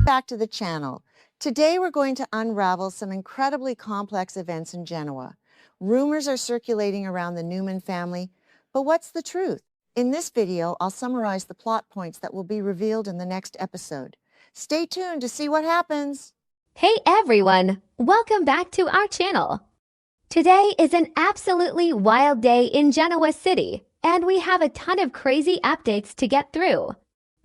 back to the channel. Today we're going to unravel some incredibly complex events in Genoa. Rumors are circulating around the Newman family, but what's the truth? In this video, I'll summarize the plot points that will be revealed in the next episode. Stay tuned to see what happens. Hey everyone, welcome back to our channel. Today is an absolutely wild day in Genoa City, and we have a ton of crazy updates to get through.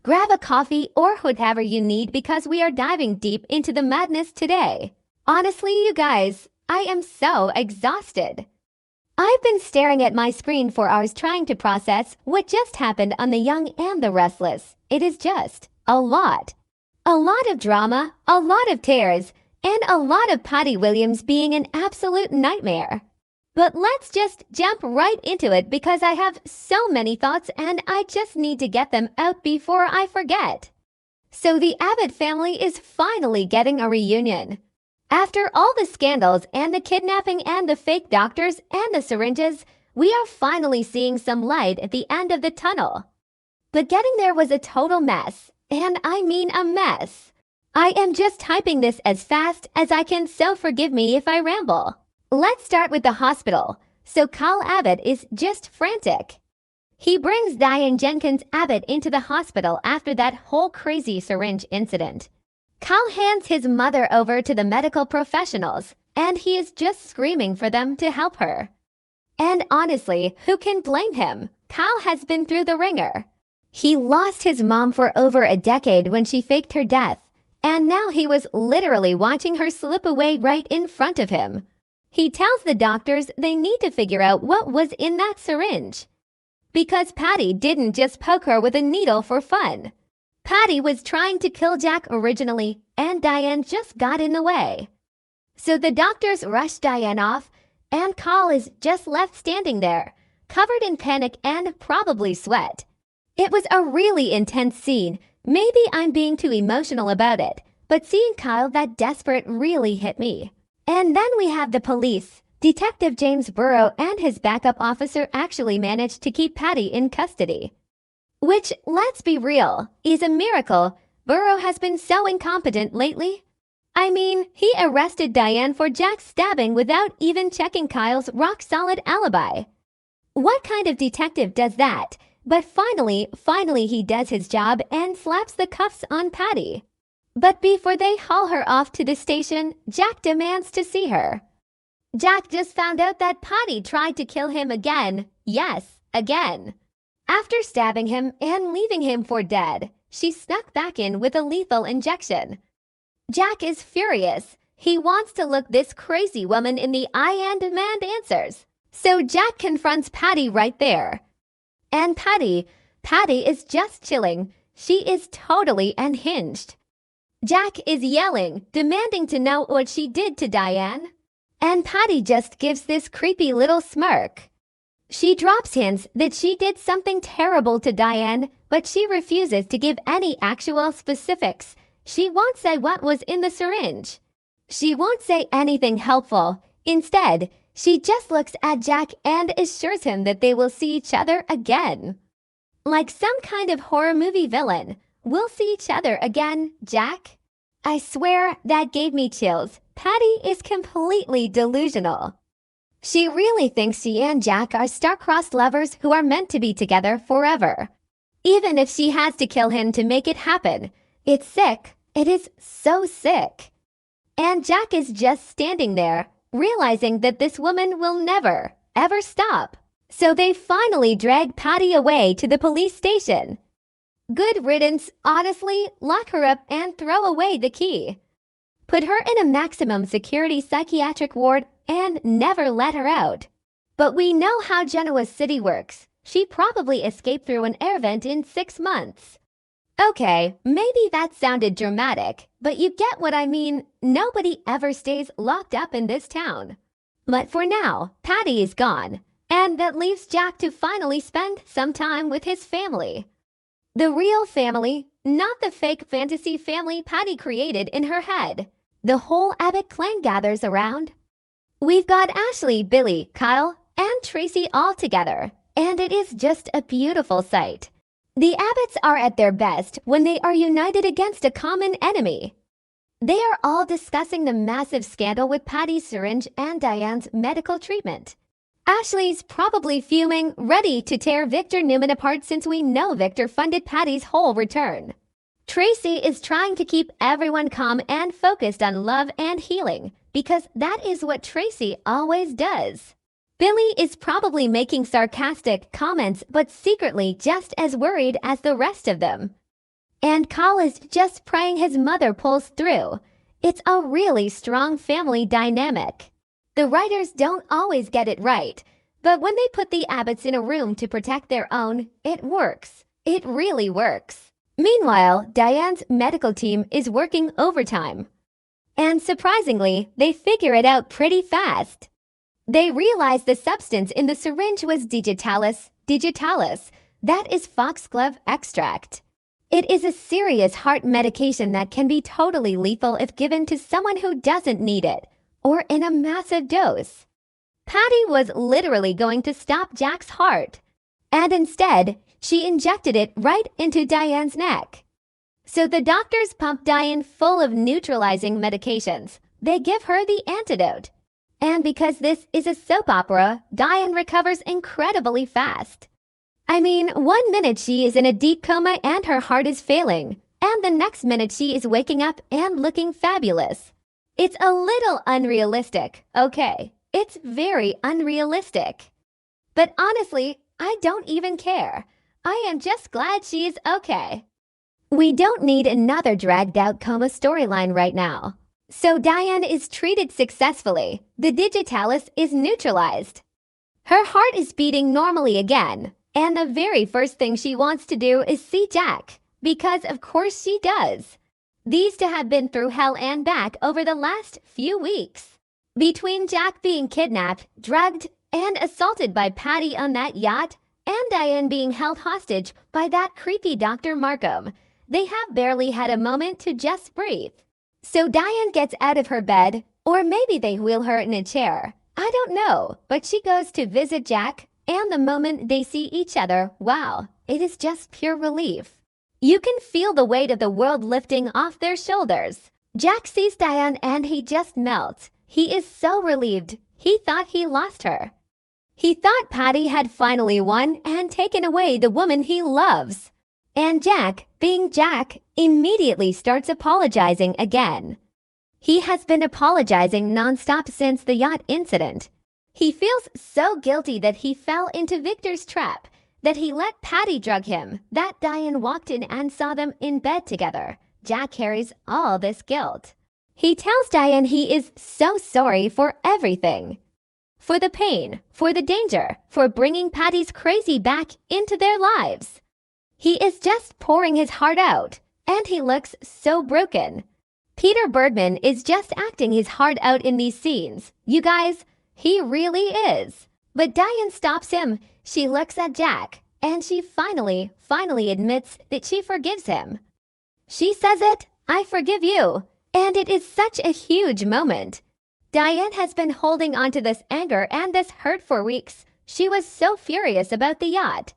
Grab a coffee or whatever you need because we are diving deep into the madness today. Honestly, you guys, I am so exhausted. I've been staring at my screen for hours trying to process what just happened on The Young and the Restless. It is just a lot. A lot of drama, a lot of tears, and a lot of Patty Williams being an absolute nightmare. But let's just jump right into it because I have so many thoughts and I just need to get them out before I forget. So the Abbott family is finally getting a reunion. After all the scandals and the kidnapping and the fake doctors and the syringes, we are finally seeing some light at the end of the tunnel. But getting there was a total mess, and I mean a mess. I am just typing this as fast as I can, so forgive me if I ramble. Let's start with the hospital. So Carl Abbott is just frantic. He brings Diane Jenkins Abbott into the hospital after that whole crazy syringe incident. Carl hands his mother over to the medical professionals, and he is just screaming for them to help her. And honestly, who can blame him? Carl has been through the ringer. He lost his mom for over a decade when she faked her death, and now he was literally watching her slip away right in front of him. He tells the doctors they need to figure out what was in that syringe. Because Patty didn't just poke her with a needle for fun. Patty was trying to kill Jack originally, and Diane just got in the way. So the doctors rushed Diane off, and Carl is just left standing there, covered in panic and probably sweat. It was a really intense scene. Maybe I'm being too emotional about it, but seeing Kyle that desperate really hit me. And then we have the police. Detective James Burrow and his backup officer actually managed to keep Patty in custody. Which, let's be real, is a miracle. Burrow has been so incompetent lately. I mean, he arrested Diane for Jack's stabbing without even checking Kyle's rock-solid alibi. What kind of detective does that? But finally he does his job and slaps the cuffs on Patty. But before they haul her off to the station, Jack demands to see her. Jack just found out that Patty tried to kill him again. Yes, again. After stabbing him and leaving him for dead, she snuck back in with a lethal injection. Jack is furious. He wants to look this crazy woman in the eye and demand answers. So Jack confronts Patty right there. And Patty is just chilling. She is totally unhinged. Jack is yelling, demanding to know what she did to Diane. And Patty just gives this creepy little smirk. She drops hints that she did something terrible to Diane, but she refuses to give any actual specifics. She won't say what was in the syringe. She won't say anything helpful. Instead, she just looks at Jack and assures him that they will see each other again. Like some kind of horror movie villain. We'll see each other again, Jack. I swear that gave me chills. Patty is completely delusional. She really thinks she and Jack are star-crossed lovers who are meant to be together forever. Even if she has to kill him to make it happen. It's sick. It is so sick. And Jack is just standing there, realizing that this woman will never, ever stop. So they finally drag Patty away to the police station. Good riddance, honestly. Lock her up and throw away the key. Put her in a maximum security psychiatric ward and never let her out. But we know how Genoa City works. She probably escaped through an air vent in 6 months. Okay, maybe that sounded dramatic, but you get what I mean. Nobody ever stays locked up in this town. But for now, Patty is gone, and that leaves Jack to finally spend some time with his family. The real family, not the fake fantasy family Patty created in her head. The whole Abbott clan gathers around. We've got Ashley, Billy, Kyle, and Tracy all together, and it is just a beautiful sight. The Abbotts are at their best when they are united against a common enemy. They are all discussing the massive scandal with Patty's syringe and Diane's medical treatment. Ashley's probably fuming, ready to tear Victor Newman apart since we know Victor funded Patty's whole return. Tracy is trying to keep everyone calm and focused on love and healing, because that is what Tracy always does. Billy is probably making sarcastic comments but secretly just as worried as the rest of them. And Carl is just praying his mother pulls through. It's a really strong family dynamic. The writers don't always get it right, but when they put the Abbotts in a room to protect their own, it works. It really works. Meanwhile, Diane's medical team is working overtime. And surprisingly, they figure it out pretty fast. They realize the substance in the syringe was digitalis. That is foxglove extract. It is a serious heart medication that can be totally lethal if given to someone who doesn't need it, or in a massive dose. Patty was literally going to stop Jack's heart, and instead, she injected it right into Diane's neck. So the doctors pump Diane full of neutralizing medications. They give her the antidote. And because this is a soap opera, Diane recovers incredibly fast. I mean, 1 minute she is in a deep coma and her heart is failing, and the next minute she is waking up and looking fabulous. It's a little unrealistic, okay? It's very unrealistic. But honestly, I don't even care. I am just glad she is okay. We don't need another dragged-out coma storyline right now. So Diane is treated successfully. The digitalis is neutralized. Her heart is beating normally again, and the very first thing she wants to do is see Jack, because of course she does. These two have been through hell and back over the last few weeks. Between Jack being kidnapped, drugged, and assaulted by Patty on that yacht, and Diane being held hostage by that creepy Dr. Markham, they have barely had a moment to just breathe. So Diane gets out of her bed, or maybe they wheel her in a chair. I don't know, but she goes to visit Jack, and the moment they see each other, wow, it is just pure relief. You can feel the weight of the world lifting off their shoulders. Jack sees Diane and he just melts. He is so relieved. He thought he lost her. He thought Patty had finally won and taken away the woman he loves. And Jack, being Jack, immediately starts apologizing again. He has been apologizing nonstop since the yacht incident. He feels so guilty that he fell into Victor's trap, that he let Patty drug him, that Diane walked in and saw them in bed together. Jack carries all this guilt. He tells Diane he is so sorry for everything. For the pain, for the danger, for bringing Patty's crazy back into their lives. He is just pouring his heart out, and he looks so broken. Peter Bergman is just acting his heart out in these scenes. You guys, he really is. But Diane stops him. She looks at Jack, and she finally admits that she forgives him. She says it, I forgive you. And it is such a huge moment. Diane has been holding on to this anger and this hurt for weeks. She was so furious about the yacht.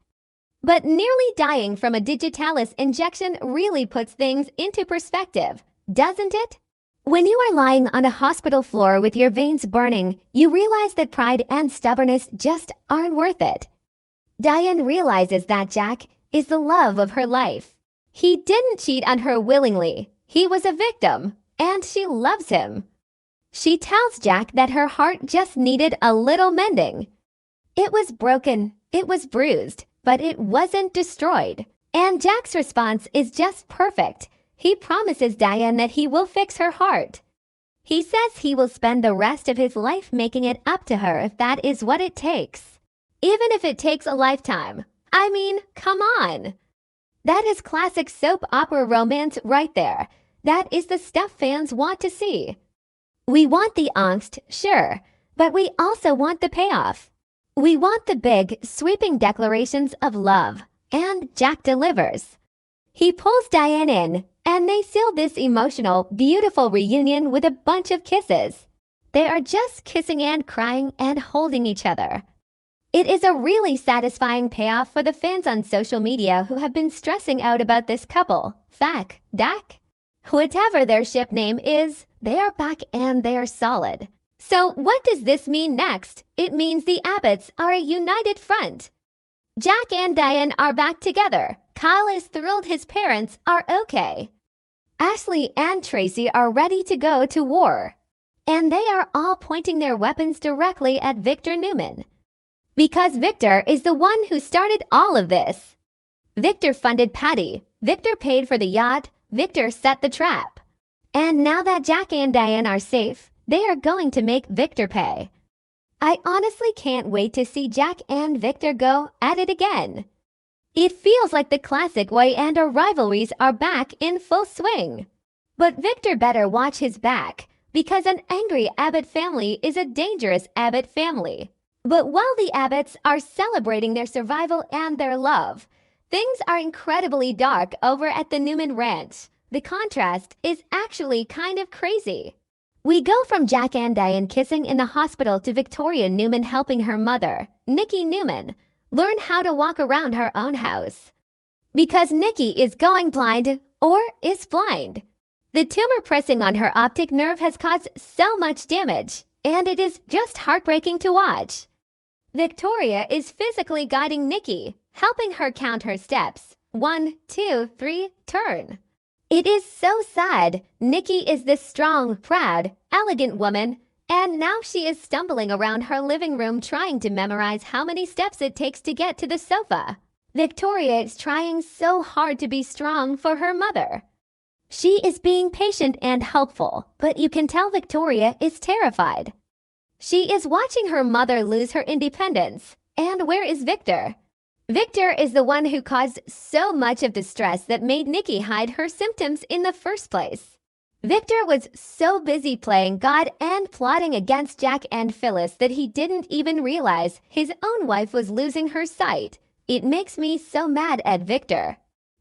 But nearly dying from a digitalis injection really puts things into perspective, doesn't it? When you are lying on a hospital floor with your veins burning, you realize that pride and stubbornness just aren't worth it. Diane realizes that Jack is the love of her life. He didn't cheat on her willingly. He was a victim, and she loves him. She tells Jack that her heart just needed a little mending. It was broken, it was bruised, but it wasn't destroyed. And Jack's response is just perfect. He promises Diane that he will fix her heart. He says he will spend the rest of his life making it up to her if that is what it takes. Even if it takes a lifetime. I mean, come on. That is classic soap opera romance right there. That is the stuff fans want to see. We want the angst, sure, but we also want the payoff. We want the big, sweeping declarations of love, and Jack delivers. He pulls Diane in, and they seal this emotional, beautiful reunion with a bunch of kisses. They are just kissing and crying and holding each other. It is a really satisfying payoff for the fans on social media who have been stressing out about this couple. Fac, Dak? Whatever their ship name is, they are back and they are solid. So what does this mean next? It means the Abbotts are a united front. Jack and Diane are back together. Kyle is thrilled his parents are okay. Ashley and Tracy are ready to go to war. And they are all pointing their weapons directly at Victor Newman. Because Victor is the one who started all of this. Victor funded Patty. Victor paid for the yacht. Victor set the trap. And now that Jack and Diane are safe, they are going to make Victor pay. I honestly can't wait to see Jack and Victor go at it again. It feels like the classic way and our rivalries are back in full swing. But Victor better watch his back, because an angry Abbott family is a dangerous Abbott family. But while the Abbotts are celebrating their survival and their love, things are incredibly dark over at the Newman ranch. The contrast is actually kind of crazy. We go from Jack and Diane kissing in the hospital to Victoria Newman helping her mother, Nikki Newman, learn how to walk around her own house. Because Nikki is going blind, or is blind. The tumor pressing on her optic nerve has caused so much damage, and it is just heartbreaking to watch. Victoria is physically guiding Nikki, helping her count her steps. 1, 2, 3, turn. It is so sad. Nikki is this strong, proud, elegant woman, and now she is stumbling around her living room trying to memorize how many steps it takes to get to the sofa. Victoria is trying so hard to be strong for her mother. She is being patient and helpful, but you can tell Victoria is terrified. She is watching her mother lose her independence. And where is Victor? Victor is the one who caused so much of the stress that made Nikki hide her symptoms in the first place. Victor was so busy playing God and plotting against Jack and Phyllis that he didn't even realize his own wife was losing her sight. It makes me so mad at Victor.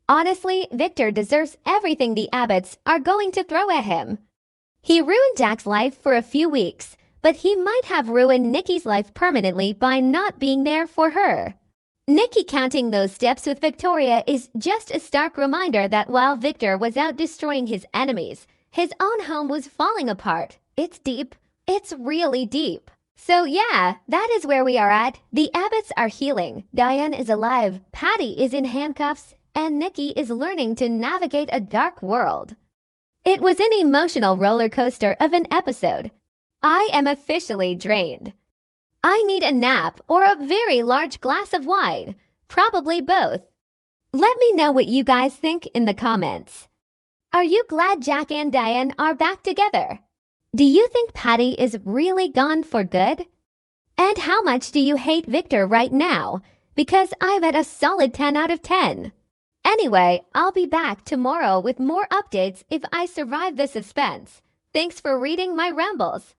Honestly, Victor deserves everything the Abbotts are going to throw at him. He ruined Jack's life for a few weeks, but he might have ruined Nikki's life permanently by not being there for her. Nikki counting those steps with Victoria is just a stark reminder that while Victor was out destroying his enemies, his own home was falling apart. It's deep. It's really deep. So yeah, that is where we are at. The Abbotts are healing. Diane is alive. Patty is in handcuffs. And Nikki is learning to navigate a dark world. It was an emotional roller coaster of an episode. I am officially drained. I need a nap or a very large glass of wine, probably both. Let me know what you guys think in the comments. Are you glad Jack and Diane are back together? Do you think Patty is really gone for good? And how much do you hate Victor right now? Because I'm at a solid 10 out of 10. Anyway, I'll be back tomorrow with more updates if I survive the suspense. Thanks for reading my rambles.